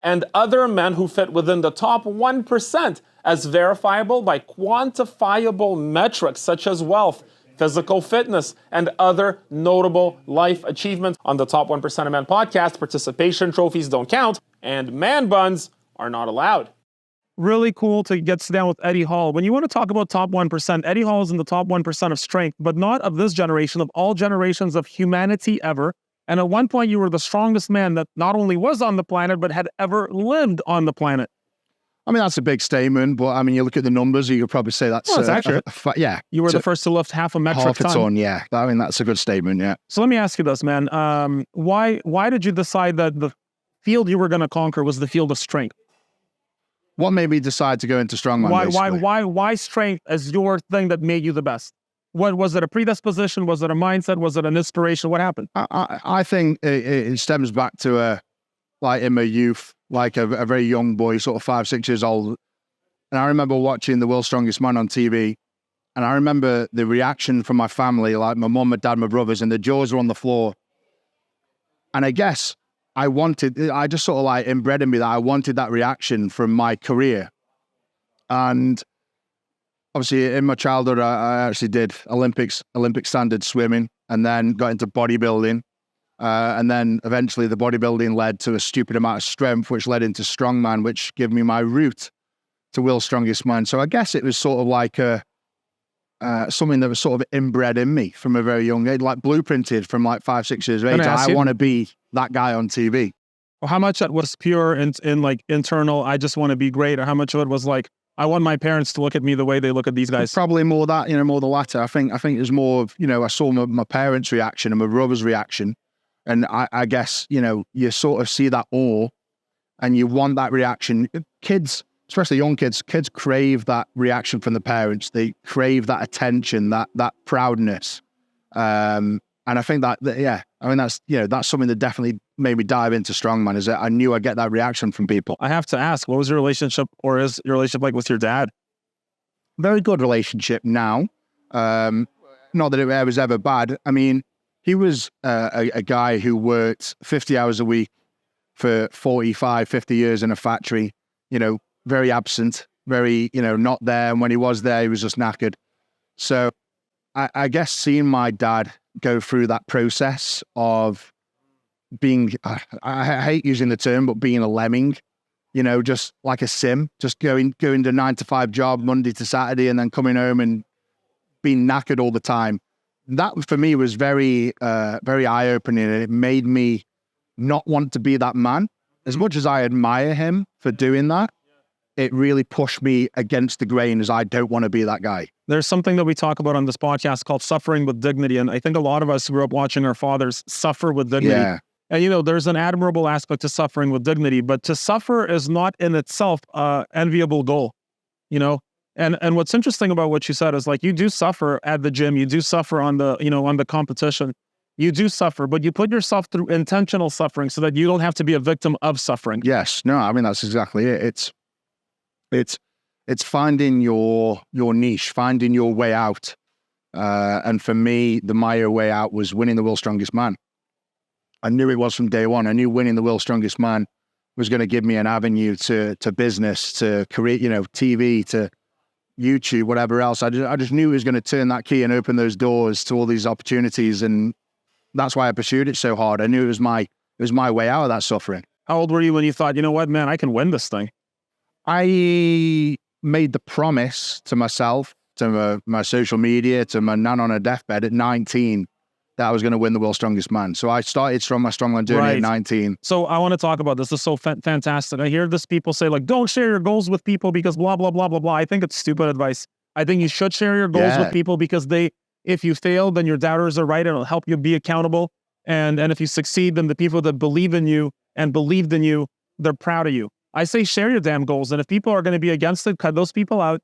and other men who fit within the top 1% as verifiable by quantifiable metrics such as wealth, physical fitness, and other notable life achievements. On the Top 1% of Men podcast, participation trophies don't count, and man buns are not allowed. Really cool to get down with Eddie Hall. When you want to talk about top 1%, Eddie Hall is in the top 1% of strength, but not of this generation, of all generations of humanity ever. And at one point, you were the strongest man that not only was on the planet, but had ever lived on the planet. I mean, that's a big statement, but I mean, you look at the numbers, you could probably say that's accurate. Yeah. You were the first to lift half a metric ton. Yeah. I mean, that's a good statement, yeah. So let me ask you this, man. Why did you decide that the field you were going to conquer was the field of strength? What made me decide to go into strongman? Why strength as your thing that made you the best? What was it? A predisposition? Was it a mindset? Was it an inspiration? What happened? I think it stems back to like in my youth, like a very young boy, sort of 5, 6 years old. And I remember watching The World's Strongest Man on TV. And I remember the reaction from my family, like my mum, my dad, my brothers, and the jaws were on the floor. And I guess I just sort of like inbred in me that I wanted that reaction from my career. And obviously in my childhood, I actually did Olympic standard swimming and then got into bodybuilding. And then eventually the bodybuilding led to a stupid amount of strength, which led into strongman, which gave me my route to World's Strongest Man. So I guess it was sort of like something that was sort of inbred in me from a very young age, like blueprinted from like 5, 6 years of age. I want to be that guy on TV. Well, how much that was pure in like internal, I just want to be great, or how much of it was like, I want my parents to look at me the way they look at these guys? Probably more that, more the latter. I think it was more of, I saw my parents' reaction and my brother's reaction. And I guess, you sort of see that awe and you want that reaction. Kids, especially young kids crave that reaction from the parents. They crave that attention, that proudness. And I think that's something that definitely made me dive into strongman, is that I knew I'd get that reaction from people. I have to ask, what was your relationship, or is your relationship like with your dad? Very good relationship now. Not that it was ever bad. I mean, he was a guy who worked 50 hours a week for 45, 50 years in a factory, very absent, very, not there. And when he was there, he was just knackered. So I guess seeing my dad go through that process of being, I hate using the term, but being a lemming, just like a sim, just going to 9-to-5 job Monday to Saturday and then coming home and being knackered all the time. That for me was very, very eye-opening, and it made me not want to be that man. As much as I admire him for doing that, it really pushed me against the grain, as I don't want to be that guy. There's something that we talk about on this podcast called suffering with dignity. And I think a lot of us grew up watching our fathers suffer with dignity. Yeah. And, there's an admirable aspect to suffering with dignity, but to suffer is not in itself an enviable goal, And what's interesting about what you said is, like, you do suffer at the gym, you do suffer on the, on the competition, you do suffer, but you put yourself through intentional suffering so that you don't have to be a victim of suffering. Yes, no, I mean, that's exactly it. It's finding your niche, finding your way out. And for me, my way out was winning the World's Strongest Man. I knew it was from day one. I knew winning the World's Strongest Man was going to give me an avenue to business, to career, TV, to YouTube, whatever else. I just knew it was going to turn that key and open those doors to all these opportunities. And that's why I pursued it so hard. I knew it was my way out of that suffering. How old were you when you thought, you know what, man, I can win this thing? I made the promise to myself, to my social media, to my nan on her deathbed at 19, that I was going to win the World's Strongest Man. So I started my strongman journey at 19. So I want to talk about this. This is so fantastic. I hear this people say, like, don't share your goals with people because blah, blah, blah, blah, blah. I think it's stupid advice. I think you should share your goals with people because if you fail, then your doubters are right. It'll help you be accountable. And if you succeed, then the people that believe in you and believed in you, they're proud of you. I say share your damn goals. And if people are going to be against it, cut those people out.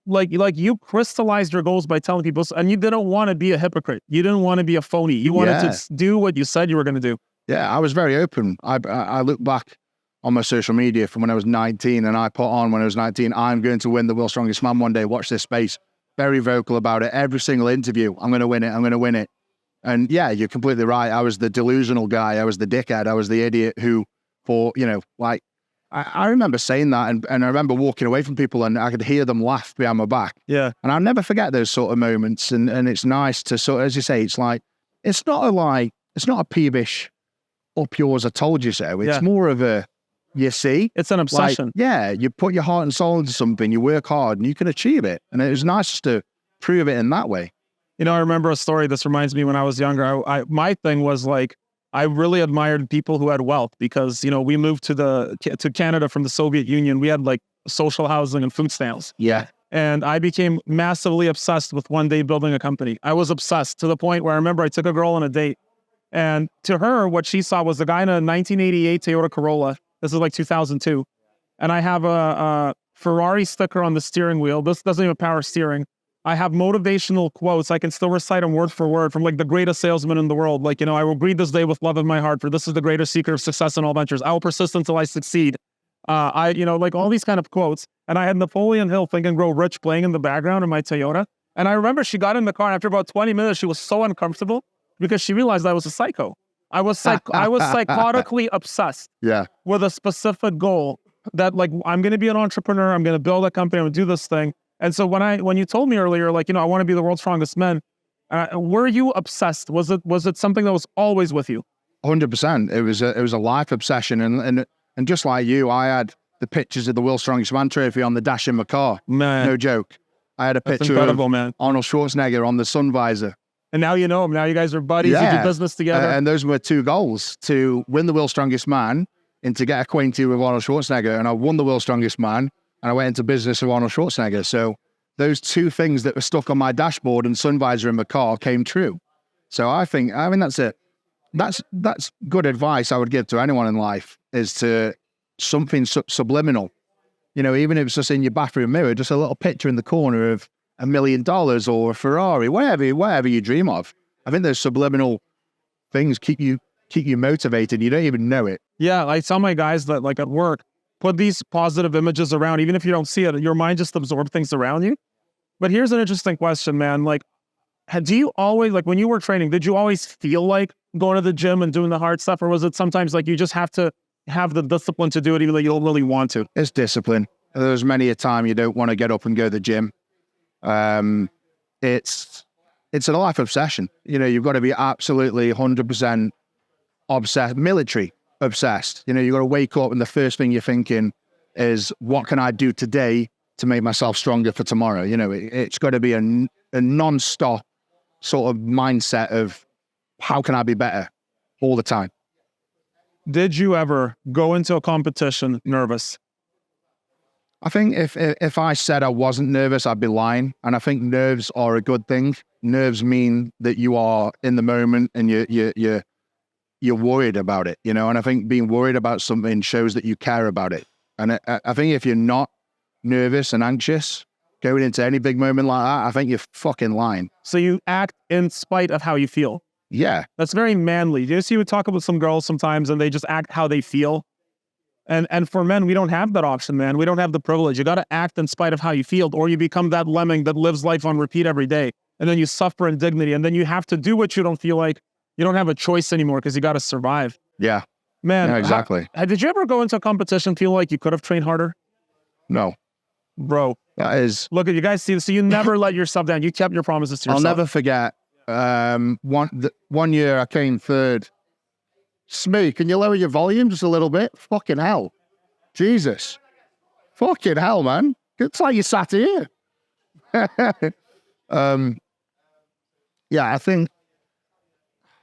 Like you crystallized your goals by telling people, and you didn't want to be a hypocrite. You didn't want to be a phony. You wanted to do what you said you were going to do. Yeah, I was very open. I look back on my social media from when I was 19, and I put on when I was 19, I'm going to win the World's Strongest Man one day. Watch this space. Very vocal about it. Every single interview, I'm going to win it. I'm going to win it. And yeah, you're completely right. I was the delusional guy. I was the dickhead. I was the idiot who, for, like I remember saying that, and I remember walking away from people and I could hear them laugh behind my back. Yeah. And I'll never forget those sort of moments. And it's nice to sort of, as you say, it's like, it's not a peevish, up yours, I told you so. It's more of a, you see. It's an obsession. Like, you put your heart and soul into something, you work hard and you can achieve it. And it was nice to prove it in that way. You know, I remember a story. This reminds me when I was younger. My thing was like, I really admired people who had wealth because, you know, we moved to Canada from the Soviet Union. We had like social housing and food stamps. Yeah. And I became massively obsessed with one day building a company. I was obsessed to the point where I remember I took a girl on a date. And to her, what she saw was a guy in a 1988 Toyota Corolla. This is like 2002. And I have a Ferrari sticker on the steering wheel. This doesn't even have power steering. I have motivational quotes. I can still recite them word for word from like the greatest salesman in the world. Like, you know, I will greet this day with love in my heart, for this is the greatest secret of success in all ventures. I will persist until I succeed. Like all these kind of quotes. And I had Napoleon Hill, Think and Grow Rich playing in the background in my Toyota. And I remember she got in the car and after about 20 minutes, she was so uncomfortable because she realized I was a psycho. I was psychotically obsessed with a specific goal that like, I'm going to be an entrepreneur. I'm going to build a company. I'm going to do this thing. And so when you told me earlier, like, you know, I want to be the world's strongest man, were you obsessed? Was it something that was always with you? 100%. It was a life obsession. And just like you, I had the pictures of the World's Strongest Man trophy on the dash in my car. Man. No joke. I had a picture of Arnold Schwarzenegger on the sun visor. And now you know him. Now you guys are buddies. You do business together. And those were two goals: to win the World's Strongest Man and to get acquainted with Arnold Schwarzenegger. And I won the World's Strongest Man. And I went into business with Arnold Schwarzenegger. So those two things that were stuck on my dashboard and sun visor in my car came true. So I mean, that's it. That's good advice I would give to anyone in life, is to something subliminal. You know, even if it's just in your bathroom mirror, just a little picture in the corner of $1 million or a Ferrari, whatever you dream of. I think those subliminal things keep you motivated. You don't even know it. Yeah, I tell my guys that like at work, put these positive images around, even if you don't see it, your mind just absorbs things around you. But here's an interesting question, man. Like, do you always, like when you were training, did you always feel like going to the gym and doing the hard stuff? Or was it sometimes like you just have to have the discipline to do it even though you don't really want to? It's discipline. There's many a time you don't want to get up and go to the gym. It's a life obsession. You know, you've got to be absolutely 100% obsessed, military obsessed. You know, you've got to wake up and the first thing you're thinking is, what can I do today to make myself stronger for tomorrow? You know, it's got to be a non-stop sort of mindset of how can I be better all the time. Did you ever go into a competition nervous? I think if I said I wasn't nervous, I'd be lying. And I think nerves are a good thing. Nerves mean that you are in the moment and you're worried about it, you know. And I think being worried about something shows that you care about it. And I think if you're not nervous and anxious going into any big moment like that, I think you're fucking lying. So you act in spite of how you feel. Yeah. That's very manly. You see, we talk about some girls sometimes and they just act how they feel. And for men, we don't have that option, man. We don't have the privilege. You got to act in spite of how you feel, or you become that lemming that lives life on repeat every day. And then you suffer indignity. And then you have to do what you don't feel like. You don't have a choice anymore because you got to survive. Yeah. Man. Yeah, exactly. Did you ever go into a competition feel like you could have trained harder? No. Bro. That is... Look, you guys see, so you never let yourself down. You kept your promises to yourself. I'll never forget. One year I came third. Smee, can you lower your volume just a little bit? Fucking hell. Jesus. Fucking hell, man. It's like you sat here. Yeah, I think...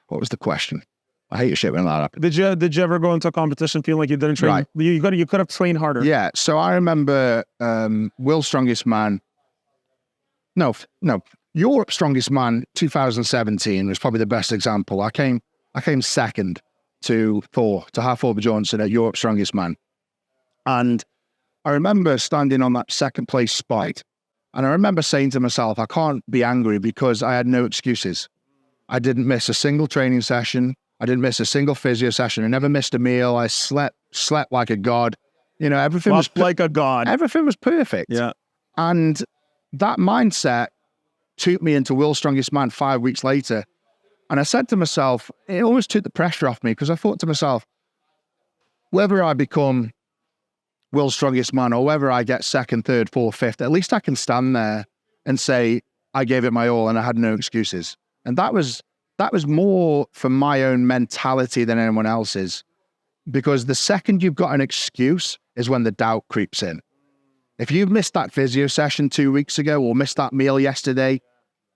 What was the question? I hate your shit when that happens. Did you ever go into a competition feeling like you didn't train? Right. You could have trained harder. Yeah, so I remember World's Strongest Man. No, Europe's Strongest Man 2017 was probably the best example. I came second to half Thor Bjornsson at Europe's Strongest Man. And I remember standing on that second place spot. And I remember saying to myself, I can't be angry because I had no excuses. I didn't miss a single training session. I didn't miss a single physio session. I never missed a meal. I slept like a god. You know, everything was like a god. Everything was perfect. Yeah. And that mindset took me into World's Strongest Man 5 weeks later. And I said to myself, it always took the pressure off me because I thought to myself, whether I become World's Strongest Man, or whether I get second, third, fourth, fifth, at least I can stand there and say, I gave it my all and I had no excuses. And that was more for my own mentality than anyone else's. Because the second you've got an excuse is when the doubt creeps in. If you've missed that physio session 2 weeks ago or missed that meal yesterday,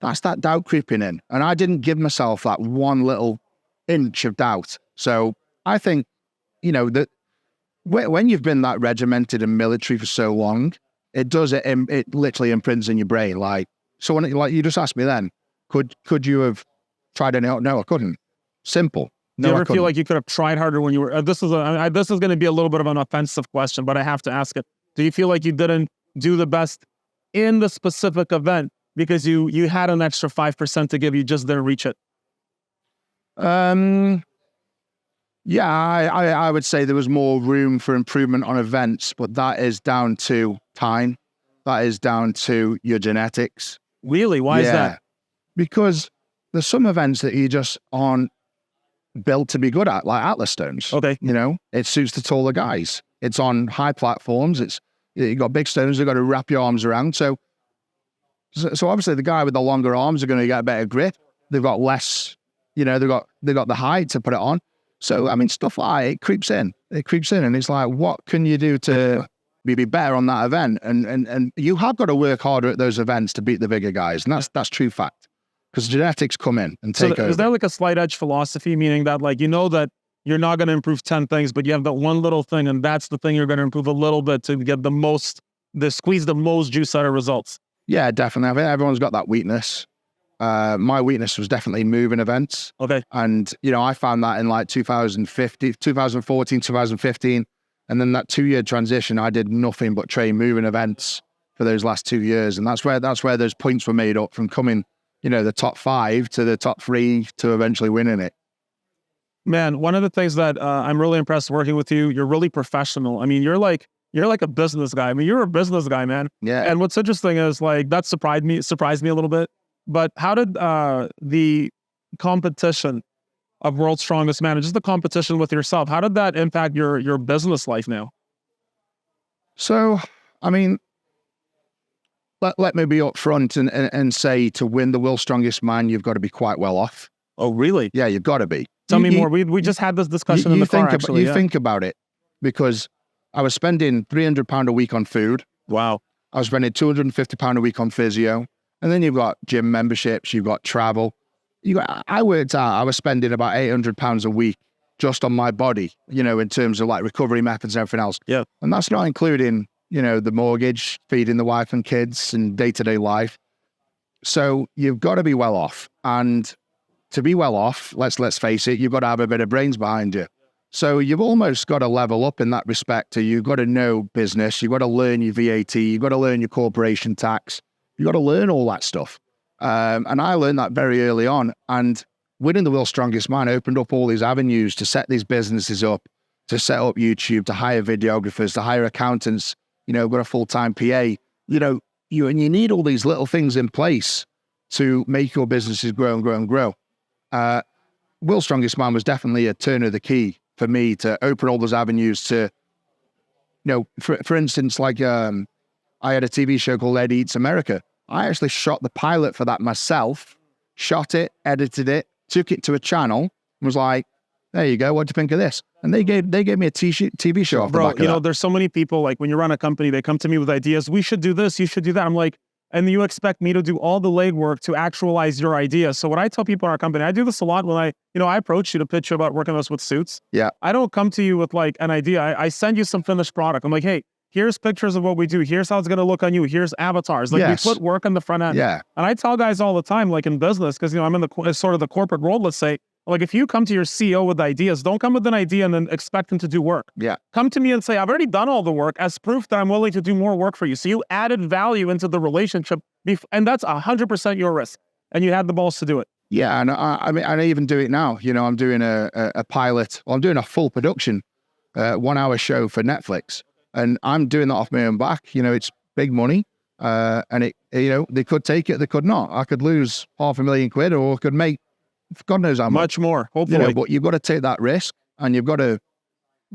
that's that doubt creeping in. And I didn't give myself that one little inch of doubt. So I think, that when you've been that regimented and military for so long, it literally imprints in your brain. Like, so when you just asked me then, could you have tried any? No, I couldn't. Simple. No, do you ever feel like you could have tried harder when you were, this is going to be a little bit of an offensive question, but I have to ask it. Do you feel like you didn't do the best in the specific event because you had an extra 5% to give, you just didn't reach it? Yeah, I would say there was more room for improvement on events, but that is down to time. That is down to your genetics. Really? Why is that? Because there's some events that you just aren't built to be good at, like Atlas stones. Okay. It suits the taller guys. It's on high platforms. You got big stones you've got to wrap your arms around. So obviously the guy with the longer arms are going to get a better grip. They've got less, they've got the height to put it on. So, stuff like it creeps in. It creeps in and it's like, what can you do to be better on that event? And you have got to work harder at those events to beat the bigger guys. And that's true fact. Because genetics come in and take over. Is there like a slight edge philosophy, meaning that that you're not going to improve 10 things, but you have that one little thing and that's the thing you're going to improve a little bit to get squeeze the most juice out of results? Yeah, definitely. I think everyone's got that weakness. My weakness was definitely moving events. Okay. And, I found that in like 2014, 2015. And then that 2-year transition, I did nothing but train moving events for those last 2 years. And that's where those points were made up from coming, the top 5 to the top 3 to eventually winning it. Man, one of the things that I'm really impressed working with you, you're really professional. You're like a business guy. You're a business guy, man. Yeah. And what's interesting is that surprised me a little bit. But how did the competition of World's Strongest Man, and just the competition with yourself, how did that impact your business life now? So, let me be upfront and say to win the World's Strongest Man, you've got to be quite well off. Oh, really? Yeah, you've got to be. Tell me more. We just had this discussion in the car, actually. Think about it, because I was spending £300 a week on food. Wow. I was spending £250 a week on physio. And then you've got gym memberships, you've got travel. I worked out, I was spending about £800 a week just on my body, in terms of like recovery methods and everything else. Yeah. And that's not including, the mortgage, feeding the wife and kids and day-to-day life. So you've got to be well off. And to be well off, let's face it, you've got to have a bit of brains behind you. So you've almost got to level up in that respect. You've got to know business, you've got to learn your VAT, you've got to learn your corporation tax. You got to learn all that stuff. And I learned that very early on. And winning the World's Strongest Man opened up all these avenues to set these businesses up, to set up YouTube, to hire videographers, to hire accountants, got a full-time PA. You need all these little things in place to make your businesses grow and grow and grow. World's Strongest Man was definitely a turn of the key for me to open all those avenues to, for instance, like, I had a TV show called Eddie Eats America. I actually shot the pilot for that myself, shot it, edited it, took it to a channel, and was like, there you go, what do you think of this? And they gave me a TV show off the back of that. There's so many people, like when you run a company, they come to me with ideas, we should do this, you should do that. I'm like, and you expect me to do all the legwork to actualize your idea. So what I tell people in our company, I do this a lot when I approach you to pitch you about working with us with suits. Yeah. I don't come to you with like an idea. I send you some finished product. I'm like, hey, here's pictures of what we do. Here's how it's going to look on you. Here's avatars. Like we put work on the front end. Yeah. And I tell guys all the time, like in business, because, I'm in the sort of the corporate world, let's say, like if you come to your CEO with ideas, don't come with an idea and then expect him to do work. Yeah. Come to me and say, I've already done all the work as proof that I'm willing to do more work for you. So you added value into the relationship and that's 100% your risk. And you had the balls to do it. Yeah. And I even do it now. I'm doing a pilot, I'm doing a full production, 1 hour show for Netflix. And I'm doing that off my own back. It's big money. And they could take it, they could not. I could lose £500,000 or could make God knows how much. Much more, hopefully. But you've got to take that risk and you've got to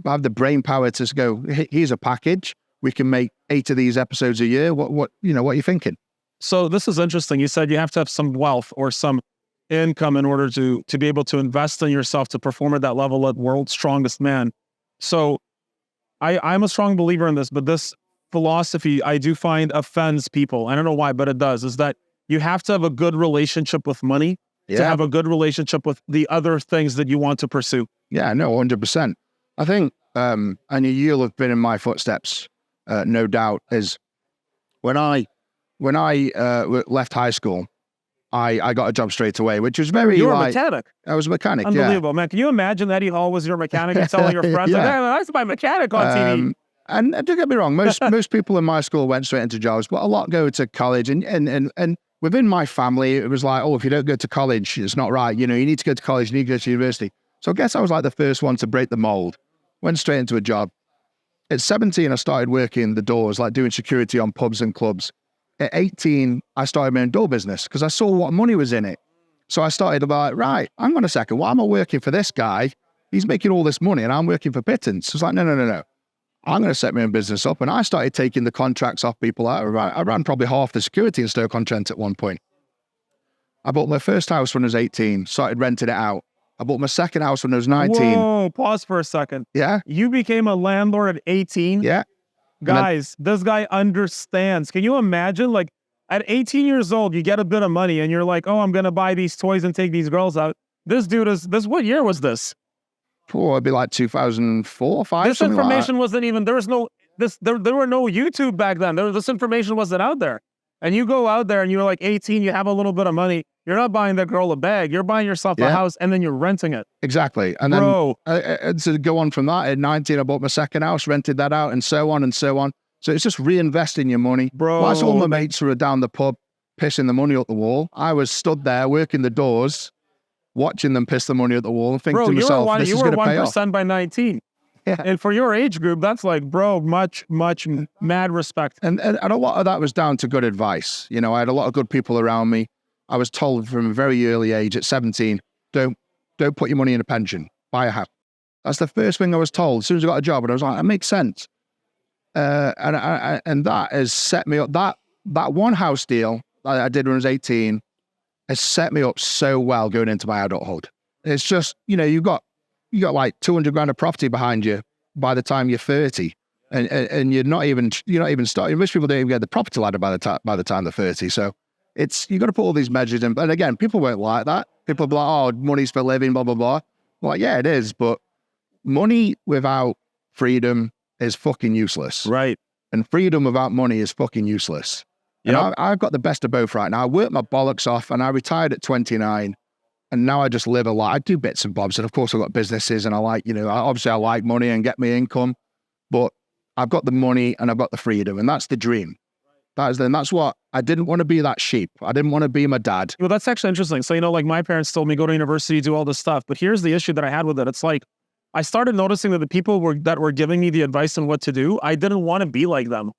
have the brain power to go, here's a package. We can make 8 of these episodes a year. What are you thinking? So this is interesting. You said you have to have some wealth or some income in order to be able to invest in yourself to perform at that level at world's strongest man. So I'm a strong believer in this, but this philosophy I do find offends people. I don't know why, but it does, is that you have to have a good relationship with money to have a good relationship with the other things that you want to pursue. Yeah, no, 100%. I think, and you'll have been in my footsteps, no doubt, is when I left high school, I got a job straight away, which was very You were a mechanic. I was a mechanic, Unbelievable, man. Can you imagine Eddie Hall was your mechanic and telling your friends, like, hey, I was my mechanic on TV? And don't get me wrong, most people in my school went straight into jobs, but a lot go to college. And within my family, it was like, oh, if you don't go to college, it's not right. You need to go to college, you need to go to university. So I guess I was like the first one to break the mold. Went straight into a job. At 17, I started working the doors, like doing security on pubs and clubs. At 18, I started my own door business because I saw what money was in it. So I started like, right, hang on a second, why am I working for this guy? He's making all this money and I'm working for pittance. So it's like, no. I'm going to set my own business up. And I started taking the contracts off people. I ran probably half the security in Stoke-on-Trent at one point. I bought my first house when I was 18, started renting it out. I bought my second house when I was 19. Whoa, pause for a second. Yeah. You became a landlord at 18? Yeah. Guys, this guy understands. Can you imagine, like, at 18 years old, you get a bit of money and you're like, oh, I'm going to buy these toys and take these girls out. This dude what year was this? Oh, it'd be like 2004, 5. This information wasn't even, there were no YouTube back then. This information wasn't out there. And you go out there and you're like 18, you have a little bit of money. You're not buying that girl a bag. You're buying yourself a house and then you're renting it. Exactly. And then to go on from that, at 19, I bought my second house, rented that out, and so on and so on. So it's just reinvesting your money. Bro. Whilst all my mates were down the pub pissing the money up the wall, I was stood there working the doors, watching them piss the money at the wall and thinking to myself, this is going to pay off. You were 1% by 19. Yeah. And for your age group, that's like, bro, much mad respect. And a lot of that was down to good advice. I had a lot of good people around me. I was told from a very early age at 17, don't put your money in a pension, buy a house. That's the first thing I was told as soon as I got a job. And I was like, that makes sense. And that has set me up. That one house deal that I did when I was 18 has set me up so well going into my adulthood. It's just, you got like 200 grand of property behind you by the time you're 30, and you're not even starting. Most people don't even get the property ladder by the time they're 30. So you got to put all these measures in. And again, people won't like that. People will be like, oh, money's for living, blah blah blah. Well, yeah, it is, but money without freedom is fucking useless. Right. And freedom without money is fucking useless. Yep. And I've got the best of both right now. I worked my bollocks off and I retired at 29. And now I just live a lot. I do bits and bobs. And of course I've got businesses and I like, obviously I like money and get me income, but I've got the money and I've got the freedom. And that's the dream. That's what I didn't want to be, that sheep. I didn't want to be my dad. Well, that's actually interesting. So, like my parents told me go to university, do all this stuff. But here's the issue that I had with it. It's like, I started noticing that the people that were giving me the advice on what to do, I didn't want to be like them.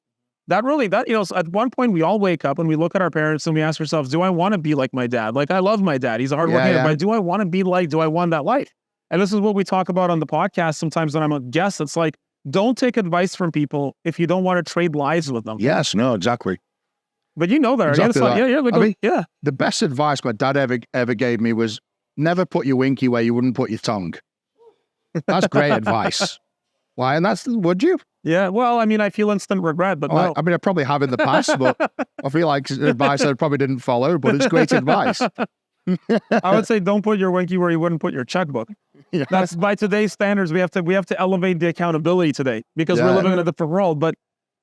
So at one point we all wake up and we look at our parents and we ask ourselves, do I want to be like my dad? Like, I love my dad. He's a hardworking guy, but do I want that life? And this is what we talk about on the podcast sometimes when I'm a guest. It's like, don't take advice from people if you don't want to trade lives with them. Yes, no, exactly. But you know that. Exactly that. The best advice my dad ever gave me was never put your winky where you wouldn't put your tongue. That's great advice. Why? And would you? Yeah, well, I feel instant regret, but no. I probably have in the past, but I feel like advice I probably didn't follow, but it's great advice. I would say don't put your winky where you wouldn't put your checkbook. Yeah. That's by today's standards. We have to elevate the accountability today because we're living in a different world. But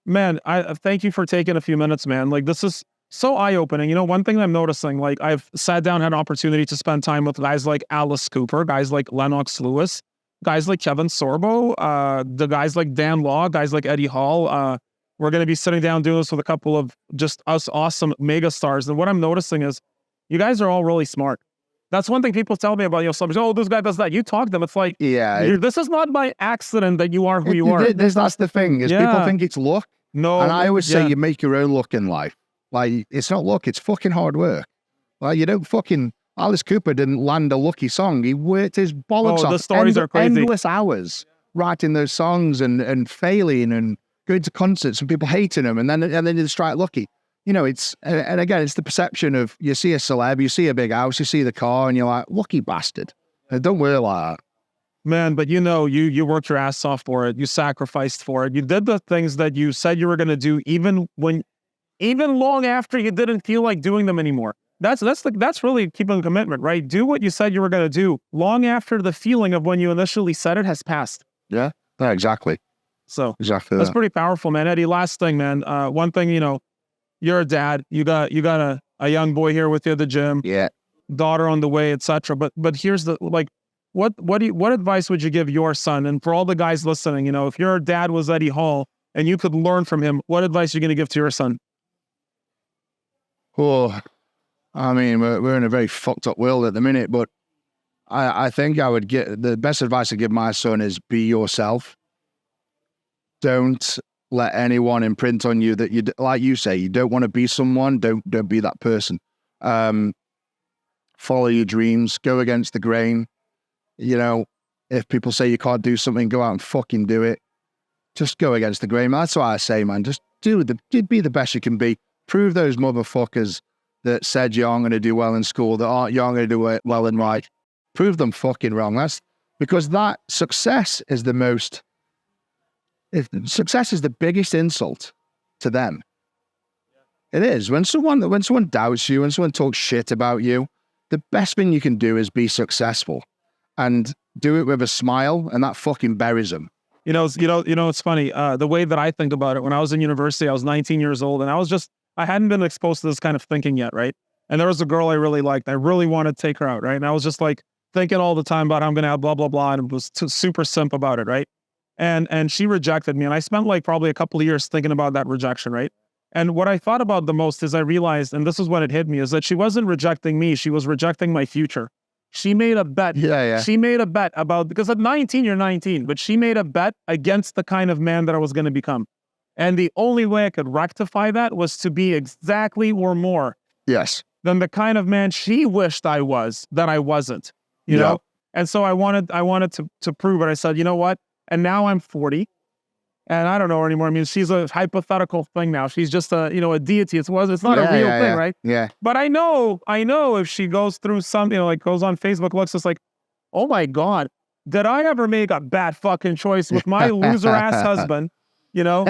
man, I thank you for taking a few minutes, man. Like, this is so eye-opening. One thing I'm noticing, like, I've sat down, had an opportunity to spend time with guys like Alice Cooper, guys like Lennox Lewis, guys like Kevin Sorbo, the guys like Dan Law, guys like Eddie Hall. We're going to be sitting down doing this with a couple of just us awesome mega stars. And what I'm noticing is you guys are all really smart. That's one thing people tell me about, celebrities. Oh, this guy does that. You talk to them. It's like, this is not by accident that you are who you are. That's the thing is people think it's luck. No. And I always say you make your own luck in life. Like, it's not luck. It's fucking hard work. Like, you don't Alice Cooper didn't land a lucky song. He worked his bollocks off. The stories are crazy. Endless hours writing those songs and failing and going to concerts and people hating them, and then they strike lucky. You know, it's, and again, it's the perception of, you see a celeb, you see a big house, you see the car, and you're like, lucky bastard. And don't worry like that. Man, but you know, you worked your ass off for it. You sacrificed for it. You did the things that you said you were going to do, even long after you didn't feel like doing them anymore. That's really keeping a commitment, right? Do what you said you were going to do long after the feeling of when you initially said it has passed. Yeah, exactly. So exactly that's pretty powerful, man. Eddie, last thing, man. One thing, you know, you're a dad. You got a young boy here with you at the gym. Yeah. Daughter on the way, etc. But here's the, like, what advice would you give your son? And for all the guys listening, you know, if your dad was Eddie Hall and you could learn from him, what advice are you going to give to your son? Oh, I mean, we're in a very fucked up world at the minute, but I think I would get, the best advice I give my son is be yourself. Don't let anyone imprint on you that you, like you say, you don't want to be someone. Don't be that person. Follow your dreams. Go against the grain. You know, if people say you can't do something, go out and fucking do it. Just go against the grain. That's what I say, man. Just be the best you can be. Prove those motherfuckers that said you aren't going to do well in school, that you aren't going to do well in life. Prove them fucking wrong. That's because that success is the most. Success is the biggest insult to them. It is. When someone doubts you, when someone talks shit about you, the best thing you can do is be successful. And do it with a smile, and that fucking buries them. You know, it's funny. The way that I think about it, when I was in university, I was 19 years old, and I hadn't been exposed to this kind of thinking yet, right? And there was a girl I really liked. I really wanted to take her out, right? And I was just like thinking all the time about how I'm going to have blah, blah, blah, and was super simp about it, right? And she rejected me, and I spent like probably a couple of years thinking about that rejection, right? And what I thought about the most is I realized, and this is when it hit me, is that she wasn't rejecting me, she was rejecting my future. She made a bet. Yeah. She made a bet about, because at 19, you're 19, but she made a bet against the kind of man that I was going to become. And the only way I could rectify that was to be exactly or more than the kind of man she wished I was, that I wasn't, you know? And so I wanted to prove it. I said, you know what? And now I'm 40 and I don't know her anymore. I mean, she's a hypothetical thing now. She's just a deity. It's not a real thing, right? Yeah. But I know if she goes through something, like goes on Facebook, looks, it's like, oh my God, did I ever make a bad fucking choice with my loser ass husband, you know,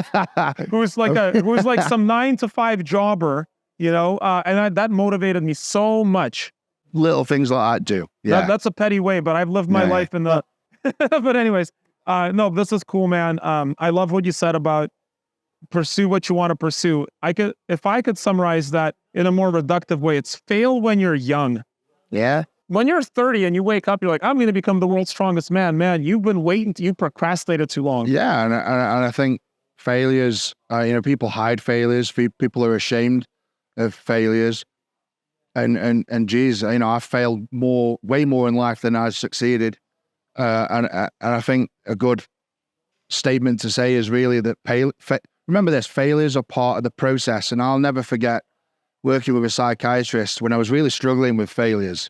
who's like some 9-to-5 jobber, you know, and that motivated me so much. Little things like that do. Yeah. That's a petty way, but I've lived my life in the, but anyways, no, this is cool, man. I love what you said about pursue what you want to pursue. If I could summarize that in a more reductive way, it's fail when you're young. Yeah. When you're 30 and you wake up, you're like, I'm going to become the world's strongest man. Man, you've been waiting, you procrastinated too long. Yeah, and I think failures, people hide failures. People are ashamed of failures. And geez, I failed way more in life than I succeeded. And I think a good statement to say is really that remember this, failures are part of the process. And I'll never forget working with a psychiatrist when I was really struggling with failures,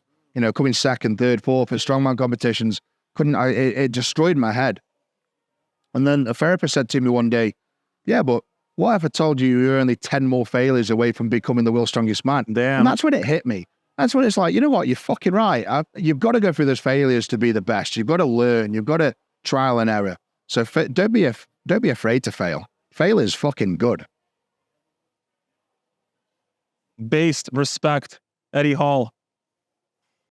coming second, third, fourth at strongman competitions. It destroyed my head. And then a therapist said to me one day, yeah, but what if I told you you're only 10 more failures away from becoming the world's strongest man? Damn. And that's when it hit me. That's when it's like, you know what? You're fucking right. You've got to go through those failures to be the best. You've got to learn. You've got to trial and error. So don't be afraid to fail. Fail is fucking good. Based respect, Eddie Hall.